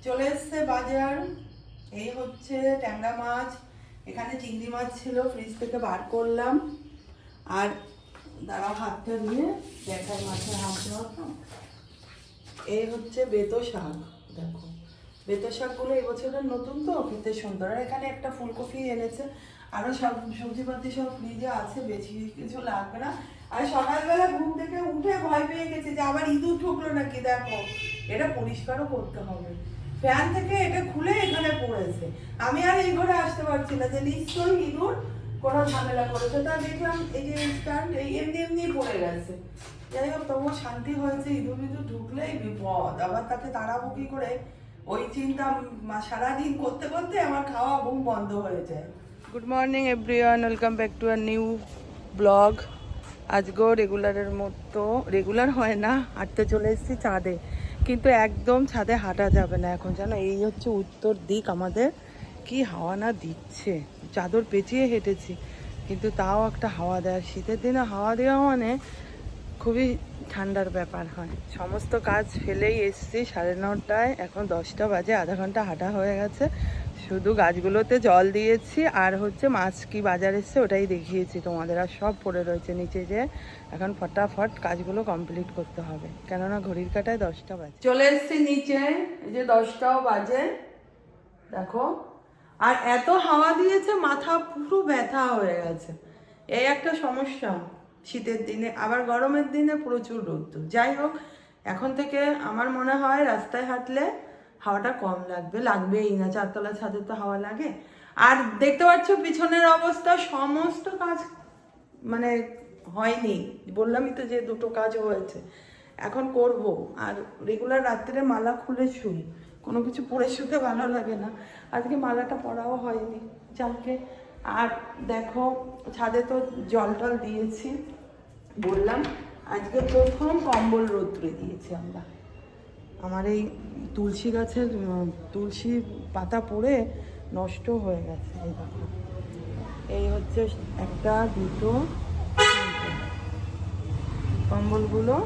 চলে এসছে বাজার। এই হচ্ছে ট্যাংরা মাছ, এখানে চিংড়ি মাছ ছিল, ফ্রিজ থেকে বার করলাম। আর দাঁড়াও হাতটা দিয়ে দেখায়, মাছের হাত দেওয়া তো। এই হচ্ছে বেতো শাক, দেখো বেতো শাকগুলো এবছরের নতুন তো খেতে সুন্দর। আর এখানে একটা ফুলকপি এনেছে, আরো সব সবজিপাতি সব ফ্রিজে আছে, বেশি কিছু লাগবে না। আর সকালবেলা ঘুম থেকে উঠে ভয় পেয়ে গেছে যে আবার ইঁদুর ঢুকলো নাকি। দেখো এটা পরিষ্কারও করতে হবে, ফ্যান থেকে এটা খুলে এখানে পড়েছে। আমি আর এই ঘরে আসতে পারছি না, যে নিশ্চয়ই ইঁদুর কোনো ঝামেলা করেছে। তা দেখলাম এই যে স্ট্যান্ড এই এমনি এমনি পড়ে গেছে। যাই হোক, তবুও শান্তি হয়েছে। ইঁদুর ঢুকলেই বিপদ, আবার তাকে তাড়াবো কি করে, ওই চিন্তা সারাদিন করতে করতে আমার খাওয়া ঘুম বন্ধ হয়ে যায়। Good morning everyone, welcome back to a new blog. আজকেও রেগুলারের মতো, রেগুলার হয় না, হাঁটতে চলে এসেছি ছাদে। কিন্তু একদম ছাদে হাঁটা যাবে না এখন, জানো এই হচ্ছে উত্তর দিক আমাদের, কি হাওয়া না দিচ্ছে। চাদর পেঁচিয়ে হেঁটেছি কিন্তু তাও একটা হাওয়া দেয়। শীতের দিনে হাওয়া দেওয়া মানে খুবই ঠান্ডার ব্যাপার হয়। সমস্ত কাজ ফেলেই এসছি 9:30, এখন 10টা বাজে, আধা ঘন্টা হাঁটা হয়ে গেছে। শুধু গাছগুলোতে জল দিয়েছি আর হচ্ছে মাছ কি বাজার এসছে ওটাই দেখিয়েছি তোমাদের। আর সব পড়ে রয়েছে নিচে, যে এখন ফটাফট কাজগুলো কমপ্লিট করতে হবে, কেননা ঘড়ির কাঁটায় 10টা বাজে। চলে এসছি নিচে, এই যে 10টাও বাজে, দেখো। আর এত হাওয়া দিয়েছে, মাথা পুরো ব্যথা হয়ে গেছে। এই একটা সমস্যা শীতের দিনে, আবার গরমের দিনে প্রচুর রোদ্দুর। যাই হোক, এখন থেকে আমার মনে হয় রাস্তায় হাঁটলে হাওয়াটা কম লাগবেই না, চারতলা ছাদে তো হাওয়া লাগে। আর দেখতে পাচ্ছ পিছনের অবস্থা, সমস্ত কাজ মানে হয়নি, বললামই তো যে দুটো কাজ হয়েছে, এখন করব। আর রেগুলার রাত্রে মালা খুলে শুই, কোনো কিছু পরে শুতে ভালো লাগে না। আজকে মালাটা পরাও হয়নি, যাকে। আর দেখো ছাদে তো জল টল দিয়েছি, বললাম আজকে প্রথম কম্বল রোদ্রে দিয়েছি আমরা। আমার এই তুলসী গাছের তুলসী পাতা পড়ে নষ্ট হয়ে গেছে। এই দেখো, এই হচ্ছে একটা, দুটো, কম্বলগুলো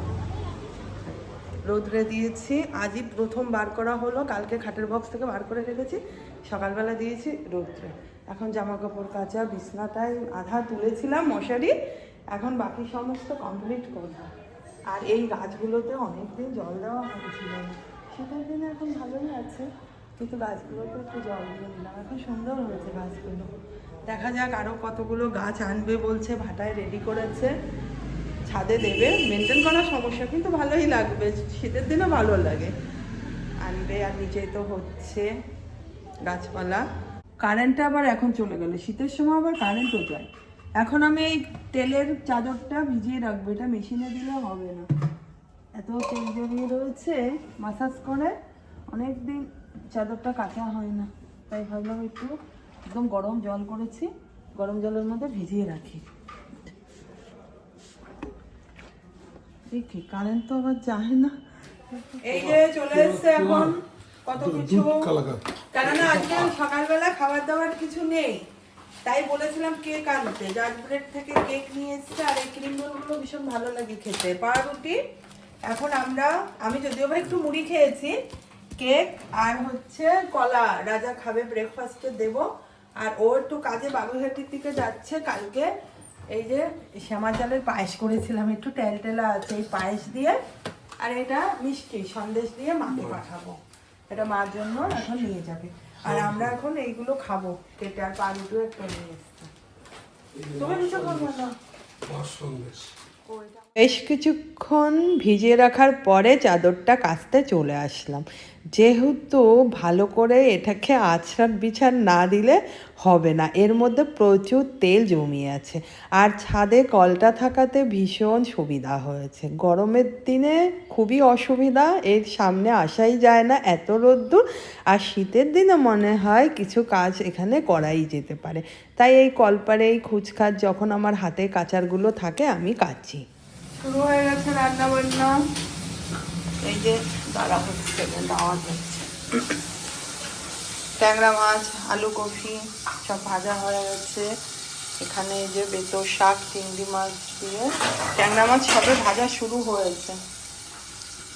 রোদ্রে দিয়েছি। আজই প্রথম বার করা হলো, কালকে খাটের বক্স থেকে বার করে রেখেছি, সকালবেলা দিয়েছি রোদ্রে। এখন জামা কাপড় কাচা, বিছনাটায় আধা তুলেছিলাম মশারি, এখন বাকি সমস্ত কমপ্লিট করবো। আর এই গাছগুলোতে অনেকদিন জল দেওয়া হয়েছিল না, শীতের দিনে এখন ভালোই আছে, কিন্তু গাছগুলোতে একটু জল দিয়ে দিলাম, এখন সুন্দর হয়েছে গাছগুলো। দেখা যাক আরও কতগুলো গাছ আনবে বলছে, ভাটায় রেডি করেছে, ছাদে দেবে। মেনটেন করার সমস্যা, কিন্তু ভালোই লাগবে, শীতের দিনে ভালো লাগে। আনবে। আর নিচেই তো হচ্ছে গাছপালা। কারেন্টটা আবার এখন চলে গেল, শীতের সময় আবার কারেন্টও যায়। এখন আমি এই তেলের চাদরটা ভিজিয়ে রাখবো, এটা মেশিনে দিলে হবে না, এত তেল জড়িয়ে রয়েছে। মাসাজ করে অনেক দিন চাদরটা কাচা হয় না, তাই ভাবলাম একটু একদম গরম জল করেছি, গরম জলের মধ্যে ভিজিয়ে রাখি। দেখি কারেন্ট তো আবার যায় না। এই যে চলে এসছে এখন কত কিছু, কেননা আজকে সকালবেলা খাবার দাবার কিছু নেই, তাই বলেছিলাম কেক আনতে। জাজ ব্রেড থেকে কেক নিয়ে এসছে, আর এই ক্রিম রোলগুলো ভীষণ ভালো লাগে খেতে, পাউরুটি। এখন আমি যদিও বা একটু মুড়ি খেয়েছি, কেক আর হচ্ছে কলা রাজা খাবে, ব্রেকফাস্টে দেব। আর ও একটু কাজে বাগুইহাটির দিকে যাচ্ছে। কালকে এই যে শ্যামা চালের পায়েস করেছিলাম, একটু টেলটেলা আছে, এই পায়েস দিয়ে আর এটা মিষ্টি সন্দেশ দিয়ে মাকে পাঠাবো, এটা মার জন্য এখন নিয়ে যাবে। আর আমরা এখন এইগুলো খাবো কেটে, আর পাউরুটিও একটা নিয়ে এসছে। তুমি কিছু করবো না? বেশ কিছুক্ষণ ভিজিয়ে রাখার পরে চাদরটা কাচতে চলে আসলাম, যেহেতু ভালো করে এটাকে আছড়ান বিছান না দিলে হবে না, এর মধ্যে প্রচুর তেল জমিয়ে আছে। আর ছাদে কলটা থাকাতে ভীষণ সুবিধা হয়েছে, গরমের দিনে খুবই অসুবিধা, এর সামনে আসাই যায় না, এত রোদ্দুর। আর শীতের দিনে মনে হয় কিছু কাজ এখানে করাই যেতে পারে, তাই এই কলপারে এই খুচখাচ যখন আমার হাতে কাচারগুলো থাকে আমি কাচি। শুরু হয়ে গেছে রান্না বান্না, এই যে দাঁড়া হচ্ছে, আওয়াজ হচ্ছে। ট্যাংরা মাছ, আলু কফি সব ভাজা হয়ে গেছে। এখানে এই যে বেতো শাক, চিংড়ি মাছ দিয়ে ট্যাংরা মাছ সবে ভাজা শুরু হয়েছে,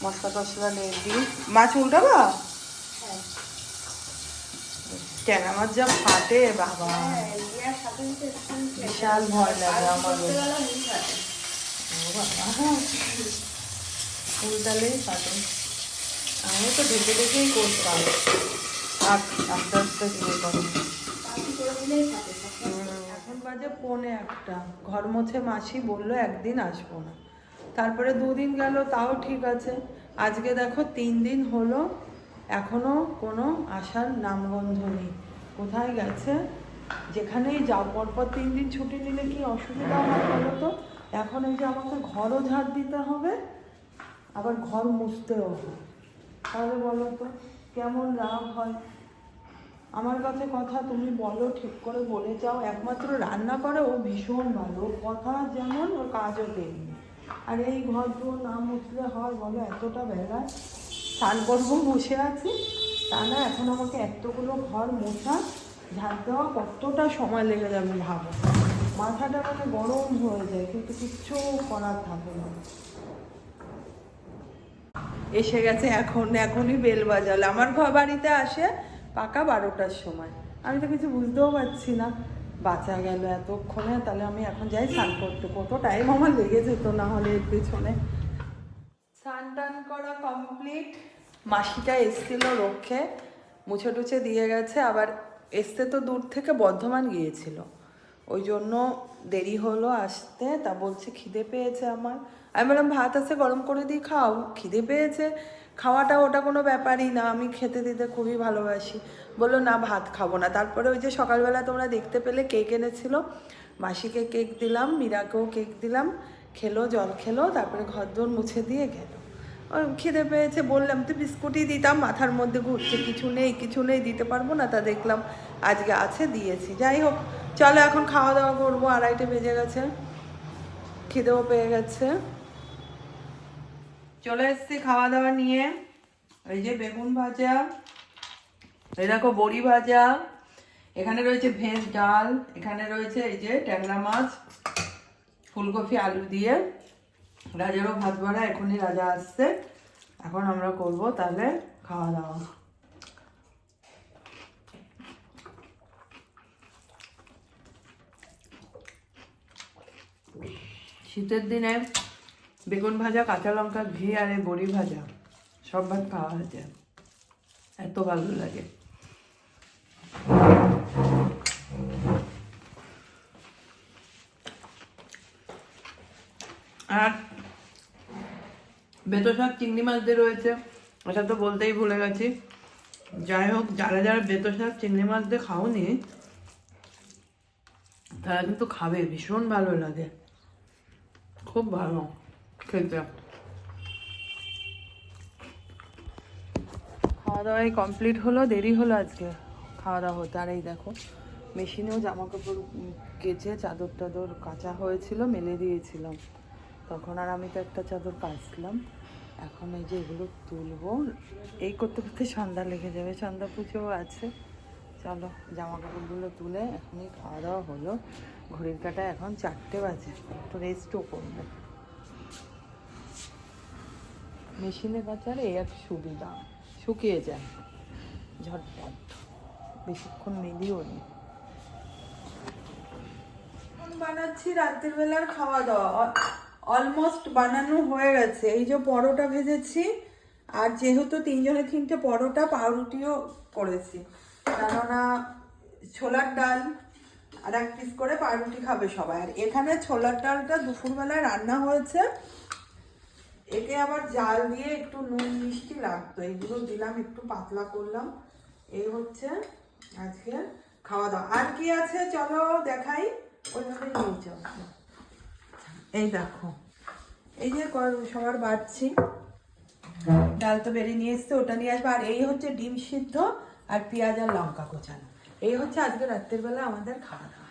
মশলা টশলা রেডি। মাছ উল্টাবা? ট্যাংরা মাছ যা ফাটে বাবা, বিশাল ভয় লাগে আমার। উল্টালেই ফাটে। আমি তো ঢেকে ঢেকেই করতাম, আস্তে আস্তে ধীরে করো। এখন বাজে 1:45, ঘর মোছে মাসি বললো একদিন আসবো না, তারপরে 2 দিন গেল, তাও ঠিক আছে। আজকে দেখো 3 দিন হলো, এখনো কোনো আসার নামগন্ধ নেই। কোথায় গেছে? যেখানেই যাও পরপর 3 দিন ছুটি নিলে কি অসুবিধা হয় বলো তো? এখন এই যে আমাকে ঘরও ঝাড় দিতে হবে, আবার ঘর মুছতেও হয়, তাহলে বলো তো কেমন রাগ হয়। আমার কাছে কথা তুমি বলো, ঠিক করে বলে যাও। একমাত্র রান্না করে ও ভীষণ ভালো, ওর কথা যেমন ওর কাজও তেমনি। আর এই ঘর দুয়ার না মুছলে হয় বলো? এতটা বেলায় স্নান করবো বসে আছি, তা না এখন আমাকে এতগুলো ঘর মোছা ঝাড় দেওয়া কতটা সময় লেগে যাবে ভাবো। মাথাটা মানে গরম হয়ে যায়, কিন্তু কিচ্ছু করার থাকে না। এসে গেছে, এখনই বেল বাজালে। আমার ঘর বাড়িতে আসে পাকা 12টার সময়। আমি তো কিছু বুঝতেও পারছি না, বাঁচা গেল এতক্ষণে। তাহলে আমি এখন যাই স্নান করতে, কত টাইম আমার লেগে যেত না হলে এর পেছনে। স্নান টান করা কমপ্লিট। মাসিটা এসছিল রক্ষে, মুছে টুছে দিয়ে গেছে। আবার এসতে তো দূর থেকে বর্ধমান গিয়েছিল, ওই জন্য দেরি হলো আসতে। তা বলছে খিদে পেয়েছে আমার। আমি বললাম ভাত আছে গরম করে দিই, খাও। খিদে পেয়েছে, খাওয়াটা ওটা কোনো ব্যাপারই না, আমি খেতে দিতে খুবই ভালোবাসি। বললো না ভাত খাবো না। তারপরে ওই যে সকালবেলা তোমরা দেখতে পেলে কেক এনেছিল, মাসিকে কেক দিলাম, মীরাকেও কেক দিলাম, খেলো, জল খেলো, তারপরে ঘর দোর মুছে দিয়ে গেল। ওই খিদে পেয়েছে, বললাম তো বিস্কুটই দিতাম, মাথার মধ্যে ঘুরছে কিছু নেই দিতে পারবো না। তা দেখলাম আজকে আছে, দিয়েছি। যাই হোক, চলো এখন খাওয়া দাওয়া করবো, 2:30 বেজে গেছে, খিদেও পেয়ে গেছে। চলে এসছি খাওয়া দাওয়া নিয়ে। এই যে বেগুন ভাজা, এই দেখো বড়ি ভাজা, এখানে রয়েছে ভেজ ডাল, এখানে রয়েছে এই যে ট্যাংরা মাছ, ফুলকপি আলু দিয়ে, রাজারও ভাত বাড়া। এখনই রাজা আসছে, এখন আমরা করব তাহলে খাওয়া দাওয়া। শীতের দিনে বেগুন ভাজা, কাঁচা লঙ্কা, ঘি আর এই বড়ি ভাজা সব ভাত খাওয়া হয়েছে, এত ভালো লাগে। আর বেতো শাক চিংড়ি মাছ দিয়ে রয়েছে, এটা তো বলতেই ভুলে গেছি। যাই হোক, যারা যারা বেতো শাক চিংড়ি মাছ দিয়ে খাওনি তারা কিন্তু খাবে, ভীষণ ভালো লাগে, খুব ভালো খেতে। খাওয়া দাওয়াই কমপ্লিট হলো, দেরি হলো আজকে খাওয়া দাওয়া হতে। আর এই দেখো মেশিনেও জামা কাপড় কেচে চাদর টাদর কাচা হয়েছিল, মেলে দিয়েছিলাম তখন। আর আমি তো একটা চাদর কাচলাম, এখন এই যে এগুলো তুলবো। এই করতে করতে সন্ধ্যা লেগে যাবে, সন্ধ্যা পুজোও আছে। চলো জামা কাপড়গুলো তুলে, এখনই খাওয়া দাওয়া হলো, ঘড়ির কাটা এখন 4টে বাজে, একটু রেস্টও করবো। মেশিনে কাচার এই এক সুবিধা, শুকিয়ে যায় ঝটপট, বেশিক্ষণ মেলিও নি। বানাচ্ছি রাতের বেলার খাওয়া দাওয়া, অলমোস্ট বানানো হয়ে গেছে। এই যে পরোটা ভেজেছি, আর যেহেতু 3 জনে 3টে পরোটা, পাউরুটিও করেছি, কেননা ছোলার ডাল আর 1 পিস করে পাউরুটি খাবে সবাই। আর এখানে ছোলার ডালটা দুপুরবেলায় রান্না হয়েছে, একে আবার জাল দিয়ে একটু নুন মিষ্টি লাগতো, এইগুলো দিলাম, একটু পাতলা করলাম। এই হচ্ছে আজকে খাওয়া দাওয়া। আর কি আছে চলো দেখাই, ওইভাবে নিয়ে যাও। এই দেখো, এই যে সবার বাড়ছি, ডাল তো বেরিয়ে নিয়ে এসছে, ওটা নিয়ে আসবো। আর এই হচ্ছে ডিম সিদ্ধ আর পেঁয়াজ আর লঙ্কা কোচানো। এই হচ্ছে আজকে রাত্রের বেলা আমাদের খাওয়া দাওয়া।